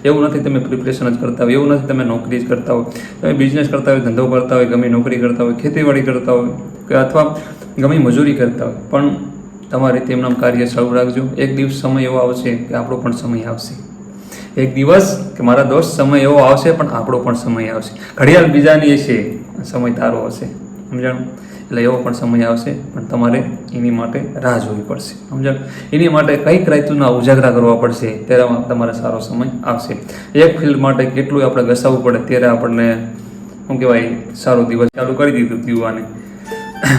એવું નથી તમે પ્રિપરેશન જ કરતા હોય, એવું નથી તમે નોકરી જ કરતા હોય, તમે બિઝનેસ કરતા હોય, ધંધો કરતા હોય, ગમે નોકરી કરતા હોય, ખેતીવાડી કરતા હોય કે અથવા ગમે મજૂરી કરતા હોય, પણ તમારે તેમના કાર્ય ચાલુ રાખજો. એક દિવસ સમય એવો આવશે કે આપણો પણ સમય આવશે. એક દિવસ કે મારા દોસ્ત સમય એવો આવશે પણ આપણો પણ સમય આવશે. ઘડિયાળ બીજાની હશે, સમય તારો હશે, સમજાણું? એટલે એવો પણ સમય આવશે, પણ તમારે એની માટે રાહ જોવી પડશે, સમજાણું? એની માટે કંઈક રાતના ઉજાગરા કરવા પડશે, ત્યારે તમારે સારો સમય આવશે. એક ફિલ્ડ માટે કેટલું આપણે ઘસાવવું પડે ત્યારે આપણને શું કહેવાય સારો દિવસ ચાલુ કરી દીધું યુવાને.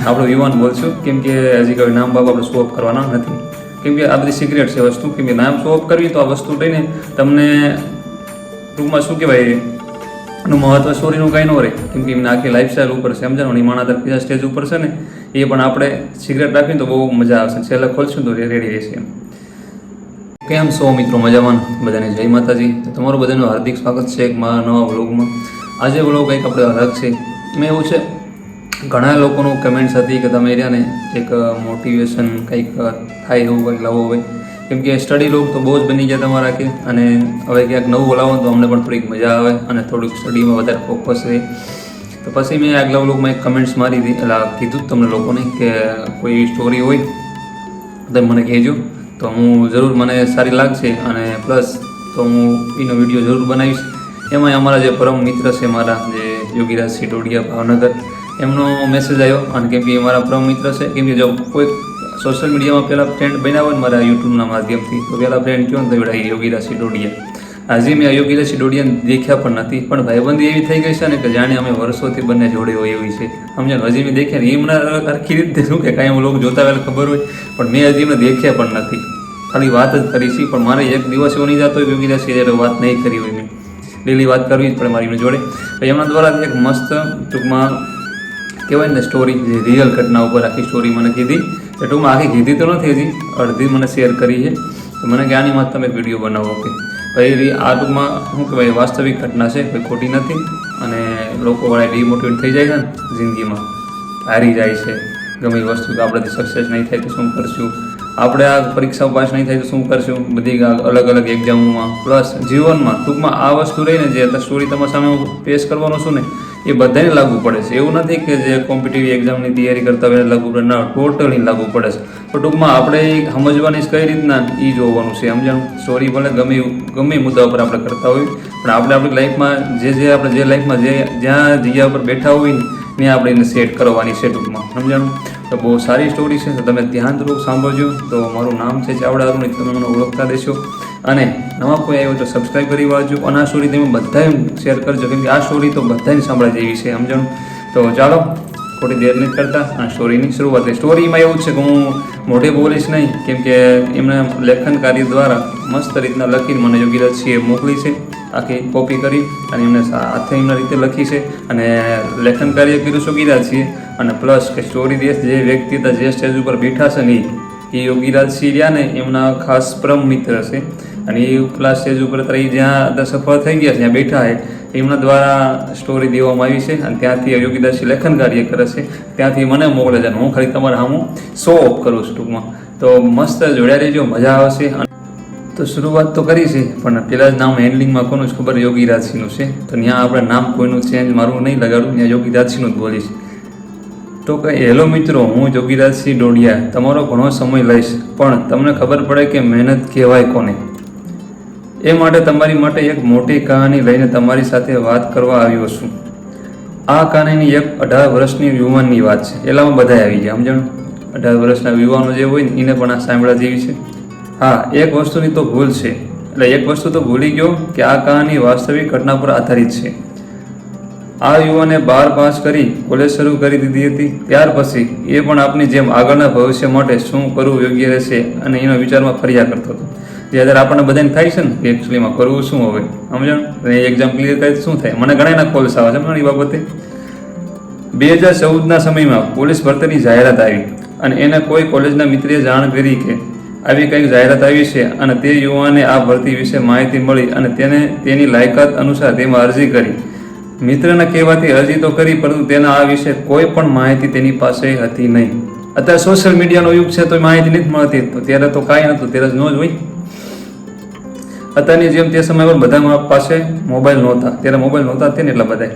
આપણો યુવાન બોલશું, કેમ કે હજી કોઈ નામ બાપ આપણે શો ઓફ કરવાના નથી, કેમ કે આ બધી સિક્રેટ છે વસ્તુ. કેમ કે નામ શો ઓફ કરવી તો આ વસ્તુ લઈને તમને ટૂંકમાં શું કહેવાય એનું મહત્વ સ્ટોરીનું કાંઈ ન રહે, કેમ કે એમને આખી લાઈફસ્ટાઈલ ઉપર છે, સમજાણું? એ માણસ બીજા સ્ટેજ ઉપર છે ને, એ પણ આપણે સિગરેટ રાખીને તો બહુ મજા આવશે, છેલ્લે ખોલશું તો રેડી રહેશે એમ. કેમ છો મિત્રો? મજામાં? બધાને જય માતાજી. તમારું બધાનું હાર્દિક સ્વાગત છે એક મારા નવા વ્લોગમાં. આજે વ્લોગ કંઈક આપણે અલગ છે. એમાં એવું છે, ઘણા લોકોનું કમેન્ટ્સ હતી કે તમે રહ્યા ને એક મોટિવેશન કંઈક થાય એવું કંઈક લાવો હોય, કેમ કે સ્ટડી લોગ તો બહુ જ બની ગયા તમારા કે, અને હવે ક્યાંક નવું લાવો તો અમને પણ થોડીક મજા આવે અને થોડુંક સ્ટડીમાં વધારે ફોકસ રહે. તો પછી મેં આગલા વ્લોગમાં એક કમેન્ટ્સ મારી હતી, એટલે કીધું તમને લોકોને કે કોઈ સ્ટોરી હોય તો મને કહેજો, તો હું જરૂર મને સારી લાગશે અને પ્લસ તો હું એનો વિડીયો જરૂર બનાવીશ. એમાં અમારા જે પરમ મિત્ર છે મારા, જે યોગીરાજ સિટોડિયા ભાવનગર, એમનો મેસેજ આવ્યો. અને કેમ કે એ મારા પરમ મિત્ર છે, કેમ કે જો કોઈ સોશિયલ મીડિયામાં પહેલાં ફ્રેન્ડ બન્યા હોય ને મારા યુટ્યુબના માધ્યમથી, તો પહેલાં ફ્રેન્ડ કહો ને તો એવડા યોગીરાજ સિટોડિયા. હજી મેં યોગીરાજ સિટોડિયાને દેખ્યા પણ નથી, પણ ભાઈબંધી એવી થઈ ગઈ છે ને કે જાણે અમે વર્ષોથી બંને જોડે હોય એવી છે, સમજાય? હજી મેં દેખ્યા ને એમને આખી રીતે શું કે કાંઈ લોકો જોતા પહેલાં ખબર હોય, પણ મેં હજી એમને દેખ્યા પણ નથી, ખાલી વાત જ કરી છે. પણ મારે એક દિવસ એવો નહીં જતો હોય યોગીરાજ સિટોડિયા વાત નહીં કરી હોય, મેં ડેલી વાત કરવી જ પડે મારી એમની જોડે. એમના દ્વારા એક મસ્ત ટૂંકમાં કહેવાય ને સ્ટોરી, જે રિયલ ઘટના ઉપર આખી સ્ટોરી મને કીધી. એ ટૂંકમાં આખી કીધી તો નથી, હજી અડધી મને શેર કરી છે. તો મને કે આની માં તમે વિડીયો બનાવો કે ભાઈ આ ટૂંકમાં શું કહેવાય વાસ્તવિક ઘટના છે, કોઈ ખોટી નથી. અને લોકો વાળા ડિમોટિવેટ થઈ જાય છે ને જિંદગીમાં, હારી જાય છે ગમે વસ્તુ, કે આપણાથી સક્સેસ નહીં થાય તો શું કરશું, આપણે આ પરીક્ષાઓ પાસ નહીં થાય તો શું કરશું, બધી અલગ અલગ એક્ઝામોમાં પ્લસ જીવનમાં. ટૂંકમાં આ વસ્તુ રહીને જે સ્ટોરી તમારા સામે હું પેશ કરવાનો છું ને, એ બધાને લાગુ પડે છે. એવું નથી કે જે કોમ્પિટિટિવ એક્ઝામની તૈયારી કરતા હોય લાગુ પડે, ના, ટોટલી લાગુ પડે છે. તો ટૂંકમાં આપણે સમજવાની કઈ રીતના એ જોવાનું છે, સમજાણું? સ્ટોરી ભલે ગમે મુદ્દા ઉપર આપણે કરતા હોય, પણ આપણે આપણી લાઈફમાં આપણે જે લાઈફમાં જ્યાં જગ્યા ઉપર બેઠા હોય ને ત્યાં આપણે એને સેટ કરવાની છે, ટૂંકમાં, સમજાણું? તો બહુ સારી સ્ટોરી છે, તો તમે ધ્યાનપૂર્વક સાંભળજો. તો મારું નામ છે ચાવડા અરુણ, તમે મને ઓળખતા દેશો. અને નવા કોઈ આવ્યો તો સબસ્ક્રાઈબ કરી વાંચજો. અને આ સ્ટોરી તમે બધાએ શેર કરજો, કેમ કે આ સ્ટોરી તો બધાને સાંભળવા જેવી છે, સમજાણું? તો ચાલો ખોટી દેર નથી કરતા આ સ્ટોરીની શરૂઆત કરી. સ્ટોરીમાં એવું છે કે હું મોઢે બોલીશ નહીં, કેમ કે એમના લેખન કાર્ય દ્વારા મસ્ત રીતના લખીને મને યોગીરાજસિંહે મોકલી છે, આખી કોપી કરી, અને એમને હાથે એમના રીતે લખી છે. અને લેખન કાર્ય કર્યું યોગીરાજસિંહે, અને પ્લસ કે સ્ટોરી દેશ જે વ્યક્તિ હતા જે સ્ટેજ ઉપર બેઠા છે ને એ યોગીરાજસિંહ રહ્યા ને એમના ખાસ પરમ મિત્ર છે. અને એ ઉપલા સ્ટેજ ઉપર જ્યાં સફળ થઈ ગયા છે ત્યાં બેઠા છે, એમના દ્વારા સ્ટોરી દેવામાં આવી છે. અને ત્યાંથી યોગીદાસજી લેખન કાર્ય કરે છે, ત્યાંથી મને મોકલે છે. હું ખાલી તમારા હું શો ઓફ કરું છું ટૂંકમાં. તો મસ્ત જોડ્યા રહેજો, મજા આવશે. તો શરૂઆત તો કરી છે, પણ પહેલાં જ નામ હેન્ડલિંગમાં કોનું જ ખબર યોગીરાજસિંહનું છે, તો ત્યાં આપણે નામ કોઈનું ચેન્જ મારું નહીં લગાડું, ત્યાં યોગીરાજસિંહનું જ બોલીશ. તો કે હેલો મિત્રો, હું યોગીરાજસિંહ ડોડિયા તમારો ઘણો સમય લઈશ, પણ તમને ખબર પડે કે મહેનત કહેવાય કોને. એ માટે તમારી માટે એક મોટી કહાની લઈને તમારી સાથે વાત કરવા આવ્યો છું. આ કહાનીની એક 18 વર્ષની યુવાનની વાત છે. એલામાં બધા આવી ગયા, સમજાણું? 18 વર્ષના યુવાનો જે હોય ને એને પણ આ સાંભળવા જેવી છે. હા, એક વસ્તુની તો ભૂલ છે, એટલે એક વસ્તુ તો ભૂલી ગયો કે આ કહાની વાસ્તવિક ઘટના પર આધારિત છે. આ યુવાને 12 પાસ કરી કોલેજ શરૂ કરી દીધી હતી. ત્યાર પછી એ પણ આપની જેમ આગળના ભવિષ્ય માટે શું કરવું યોગ્ય રહેશે અને એનો વિચારમાં ફર્યા કરતો હતો. જે અત્યારે આપણને બધાને થાય છે ને કે એકચ્યુઅલીમાં કરવું શું હવે, સમજાણ? એક્ઝામ ક્લિયર કરી શું થાય? મને ઘણા કોલ્સ આવે છે એ બાબતે. 2014ના સમયમાં પોલીસ ભરતીની જાહેરાત આવી, અને એને કોઈ કોલેજના મિત્રે જાણ કરી કે આવી કંઈક જાહેરાત આવી છે. અને તે યુવાને આ ભરતી વિશે માહિતી મળી અને તેને તેની લાયકાત અનુસાર તેમાં અરજી કરી. મિત્રના કહેવાથી અરજી તો કરી, પરંતુ તેના આ વિશે કોઈ પણ માહિતી તેની પાસે હતી નહીં. અત્યારે સોશિયલ મીડિયાનો યુગ છે તો માહિતી નથી મળતી, તો ત્યારે તો કાંઈ નહોતું, ત્યારે જ ન જ હોય. અત્યારની જેમ તે સમય પર બધા પાસે મોબાઈલ નહોતા, ત્યારે મોબાઈલ નહોતા તે ને એટલા બધા,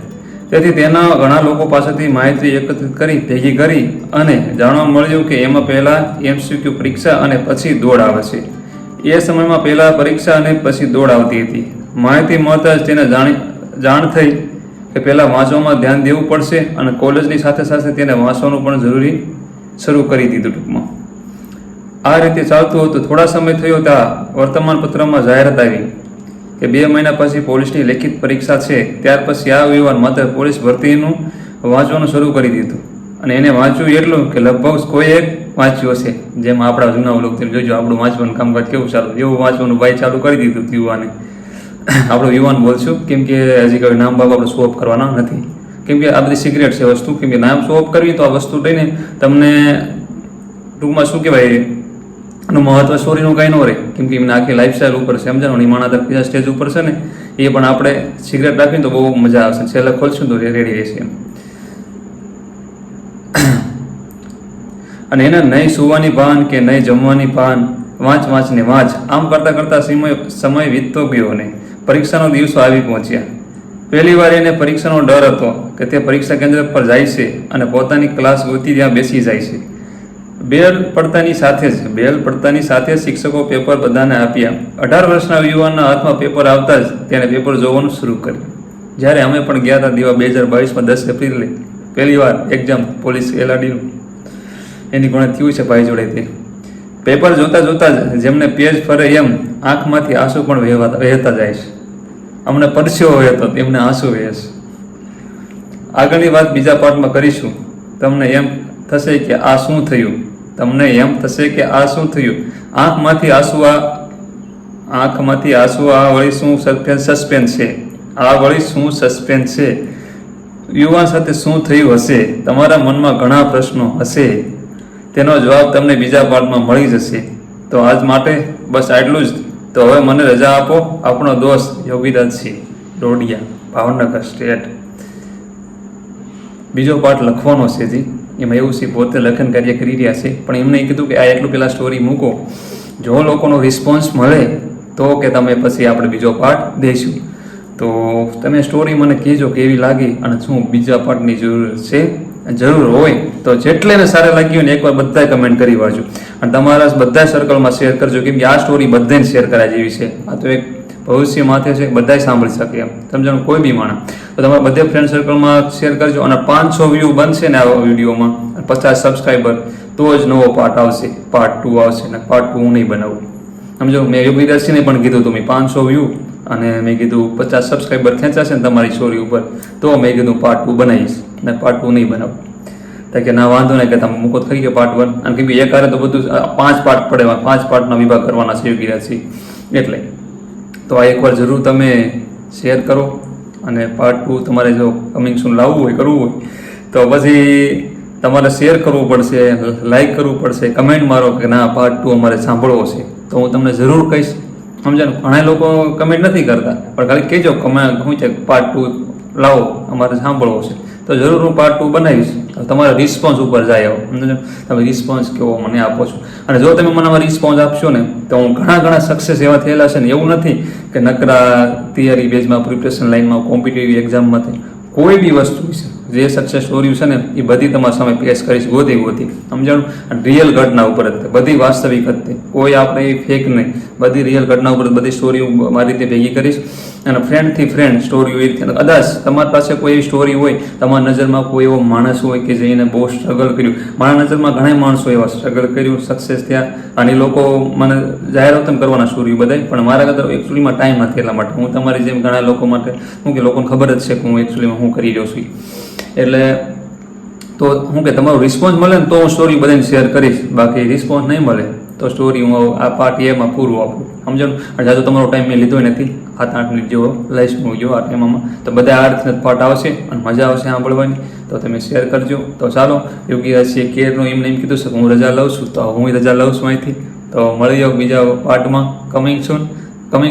તેથી તેના ઘણા લોકો પાસેથી માહિતી એકત્રિત કરી ભેગી કરી અને જાણવા મળ્યું કે એમાં પહેલાં MCQ પરીક્ષા અને પછી દોડ આવે છે. એ સમયમાં પહેલાં પરીક્ષા અને પછી દોડ આવતી હતી. માહિતી મળતા જ તેને જાણ થઈ કે પહેલાં વાંચવામાં ધ્યાન દેવું પડશે અને કોલેજની સાથે સાથે તેને વાંચવાનું પણ જરૂરી શરૂ કરી દીધું. ટૂંકમાં આ રીતે ચાલતું હતું. થોડા સમય થયો ત્યાં વર્તમાનપત્રમાં જાહેરાત આવી કે 2 મહિના પછી પોલીસની લેખિત પરીક્ષા છે. ત્યાર પછી આ યુવાન માત્ર પોલીસ ભરતીનું વાંચવાનું શરૂ કરી દીધું અને એને વાંચ્યું એટલું કે લગભગ કોઈ એક વાંચ્યું હશે. જેમ આપણા જૂના લોકો તમે જોજો આપણું વાંચવાનું કામકાજ કેવું ચાલુ, એવું વાંચવાનું ભાઈ ચાલુ કરી દીધું યુવાને. આપણો યુવાન બોલશું કેમ કે હજી કોઈ નામ બાપ આપણે શો ઓફ કરવાના નથી, કેમ કે આ બધી સિક્રેટ છે વસ્તુ. કેમ કે નામ શો ઓફ કરવી તો આ વસ્તુ લઈને તમને ટૂંકમાં શું કહેવાય એનું મહત્વ સ્ટોરીનું કાંઈ ન રહે, કેમ કે એમને આખી લાઈફસ્ટાઈલ ઉપર છે સમજાણું. નિમાણા બીજા સ્ટેજ ઉપર છે ને એ પણ આપણે સિગરેટ રાખીને તો બહુ મજા આવશે. છેલ્લે ખોલશું તો રેડી રહેશે એમ. અને એને નહીં સુવાની ભાન કે નહીં જમવાની ભાન, વાંચને વાંચ આમ કરતાં કરતાં સમય વીતતો ગયો અને પરીક્ષાનો દિવસો આવી પહોંચ્યા. પહેલી વાર એને પરીક્ષાનો ડર હતો કે તે પરીક્ષા કેન્દ્ર પર જાય છે અને પોતાની ક્લાસ ગોતી ત્યાં બેસી જાય છે. બેલ પડતાની સાથે શિક્ષકો પેપર બધાને આપ્યા. 18 વર્ષના યુવાનના હાથમાં પેપર આવતા જ તેણે પેપર જોવાનું શરૂ કર્યું. જ્યારે અમે પણ ગયા હતા દીવા 2022માં 10 એપ્રિલે પહેલી વાર એક્ઝામ પોલીસ LRDનું એની ગણે થયું છે ભાઈ જોડે. તે પેપર જોતા જ જેમને પેજ ફરે એમ આંખમાંથી આંસુ પણ વહેતા જાય છે. અમને પરસ્યો વહેતો તેમને આંસુ વહે છે. આગળની વાત બીજા પાઠમાં કરીશું. તમને એમ થશે કે આ શું થયું, આંખમાંથી આંસુ આ વળી શું સસ્પેન્સ છે, યુવાન સાથે શું થયું હશે. તમારા મનમાં ઘણા પ્રશ્નો હશે, તેનો જવાબ તમને બીજા પાઠમાં મળી જશે. તો આજ માટે બસ આટલું જ. તો હવે મને રજા આપો. આપણો દોસ્ત યોગીરાજસિંહ ડોડિયા, ભાવનગર સ્ટેટ. બીજો પાઠ લખવાનો છે જી. એમાં એવું છે પોતે લેખન કાર્ય કરી રહ્યા છે, પણ એમને કીધું કે આ એટલું પહેલાં સ્ટોરી મૂકો, જો લોકોનો રિસ્પોન્સ મળે તો કે તમે પછી આપણે બીજો પાર્ટ દઈશું. તો તમે સ્ટોરી મને કહેજો કેવી લાગી અને શું બીજા પાર્ટની જરૂર હોય તો જેટલેને સારા લાગી હોય ને એકવાર બધાએ કમેન્ટ કરી વાંચો અને તમારા બધા સર્કલમાં શેર કરજો, કેમ કે આ સ્ટોરી બધાને શેર કરા જેવી છે. આ તો એક ભવિષ્ય માથે છે, બધાય સાંભળી શકે એમ સમજાણું, કોઈ બી માણસ. તો તમારા બધે ફ્રેન્ડ સર્કલમાં શેર કરજો અને 500 વ્યૂ બનશે ને આ વિડીયોમાં, 50 સબસ્ક્રાઈબર તો જ નવો પાર્ટ આવશે, પાર્ટ 2 આવશે. ને પાર્ટ 2 હું નહીં બનાવું સમજો. મેં યોગીદાસજીને પણ કીધું હતું મેં 500 વ્યૂ અને મેં કીધું 50 સબસ્ક્રાઈબર ખેંચાશે ને તમારી સ્ટોરી ઉપર તો મેં કીધું પાર્ટ 2 બનાવીશ ને પાર્ટ 2 નહીં બનાવું. કે ના વાંધો નહીં કે તમે મૂકો થઈ ગયો પાર્ટ 1. અને કેમ કે એક હારે તો બધું 5 પાર્ટ પડે, 5 પાર્ટના વિભાગ કરવાના છે યોગીરાજજી એટલે. તો આ એકવાર જરૂર તમે શેર કરો અને પાર્ટ 2 તમારે જો કમિંગ સૂન લાવવું હોય, કરવું હોય તો પછી તમારે શેર કરવું પડશે, લાઈક કરવું પડશે, કમેન્ટ મારો કે ના પાર્ટ 2 અમારે સાંભળવો છે તો હું તમને જરૂર કહીશ. સમજાયું? ઘણા લોકો કમેન્ટ નથી કરતા પણ ખાલી કહેજો કમેન્ટ શું છે પાર્ટ 2 લાવો અમારે સાંભળવો છે તો જરૂર હું પાર્ટ 2 બનાવીશ. તમારા રિસ્પોન્સ ઉપર જાય આવો, તમે રિસ્પોન્સ કેવો મને આપો છો. અને જો તમે મને રિસ્પોન્સ આપશો ને તો હું ઘણા સક્સેસ એવા થયેલા છે ને. એવું નથી કે નકરા તૈયારી બેઝમાં, પ્રિપરેશન લાઈનમાં, કોમ્પિટિટિવ એક્ઝામમાંથી કોઈ બી વસ્તુ છે જે સક્સેસ સ્ટોરી છે ને એ બધી તમારા સામે પેશ કરીશ ગોતી સમજાણું. અને રિયલ ઘટના ઉપર જ બધી વાસ્તવિક હતી, કોઈ આપણે ફેક નહીં, બધી રિયલ ઘટના ઉપર બધી સ્ટોરી મારી રીતે ભેગી કરીશ. અને ફ્રેન્ડથી ફ્રેન્ડ સ્ટોરી એવી રીતે કદાચ તમારી પાસે કોઈ એવી સ્ટોરી હોય, તમારી નજરમાં કોઈ એવો માણસ હોય કે જેને બહુ સ્ટ્રગલ કર્યું. મારા નજરમાં ઘણા માણસો એવા સ્ટ્રગલ કર્યું, સક્સેસ થયા અને એ લોકો મને જાહેરાત કરવાના સ્ટોરી બધાય, પણ મારા કરતાં એકચ્યુઅલીમાં ટાઈમ નથી. એટલા માટે હું તમારી જેમ ઘણા લોકો માટે હું કે લોકોને ખબર જ છે કે હું એકચ્યુઅલીમાં હું કરી રહ્યો છું. એટલે તો હું કે તમારો રિસ્પોન્સ મળે ને તો હું સ્ટોરી બધાને શેર કરીશ, બાકી રિસ્પોન્સ નહીં મળે તો સ્ટોરી હું આ પાર્ટ એમાં પૂરું આપું સમજાણું. અને જાજો તમારો ટાઈમ મેં લીધો નથી, 7-8 મિનિટ જેવો લઈશ હું જો આ ટાઈમમાં, તો બધા આ રીતના પાર્ટ આવશે અને મજા આવશે સાંભળવાની. તો તમે શેર કરજો. તો ચાલો, યોગીરાજસિંહ કેરનું એમને એમ કીધું છે કે હું રજા લઉં છું તો હું રજા લઉં છું અહીંથી. તો મળી જાઓ બીજા પાર્ટમાં, કમિંગ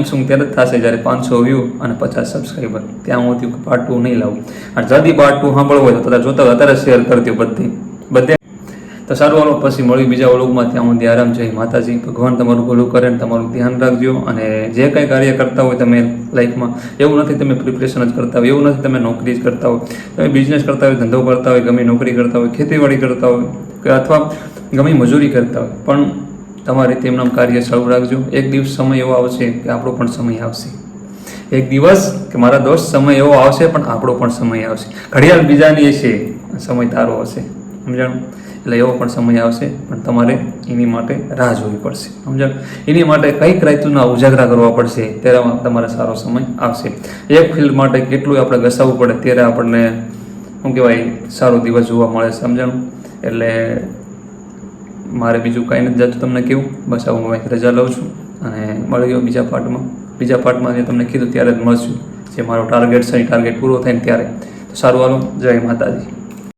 સૂન ત્યારે જ થશે જ્યારે 500 વ્યૂ અને 50 સબસ્ક્રાઈબર. ત્યાં હું પાર્ટ 2 નહીં લાવું. અને જલ્દી પાર્ટ 2 સાંભળવો હોય તો જોતા અત્યારે શેર કરજો બધે. તો સારું હાલો, પછી મળ્યું બીજા વ્લોગમાં. ત્યાં હું આરામ. જય માતાજી. ભગવાન તમારું ભલું કરે ને તમારું ધ્યાન રાખજો. અને જે કંઈ કાર્ય કરતા હોય તમે લાઈફમાં, એવું નથી તમે પ્રિપરેશન જ કરતા હોય, એવું નથી તમે નોકરી જ કરતા હોય, તમે બિઝનેસ કરતા હોય, ધંધો કરતા હોય, ગમે નોકરી કરતા હોય, ખેતીવાડી કરતા હોય કે અથવા ગમે મજૂરી કરતા હોય, પણ તમારી રીતે એમના કાર્ય ચાલુ રાખજો. એક દિવસ સમય એવો આવશે કે આપણો પણ સમય આવશે. એક દિવસ કે મારા દોસ્ત સમય એવો આવશે પણ આપણો પણ સમય આવશે. ઘડિયાળ બીજાની હશે, સમય તારો હશે, સમજાણું? એટલે એવો પણ સમય આવશે, પણ તમારે એની માટે રાહ જોવી પડશે, સમજાણું? એની માટે કંઈક રાતના ઉજાગરા કરવા પડશે, ત્યારે તમારે સારો સમય આવશે. એક ફિલ્ડ માટે કેટલું આપણે ઘસાવવું પડે ત્યારે આપણને શું કહેવાય સારો દિવસ જોવા મળે, સમજાણું? એટલે મારે બીજું કાંઈ નથી જતું તમને કેવું, બસ આવું હું રજા લઉં છું અને મળી ગયો બીજા પાર્ટમાં જે તમને કીધું ત્યારે જ મળશું, જે મારો ટાર્ગેટ છે એ ટાર્ગેટ પૂરો થાય ને ત્યારે. તો સારું હાલો, જય માતાજી.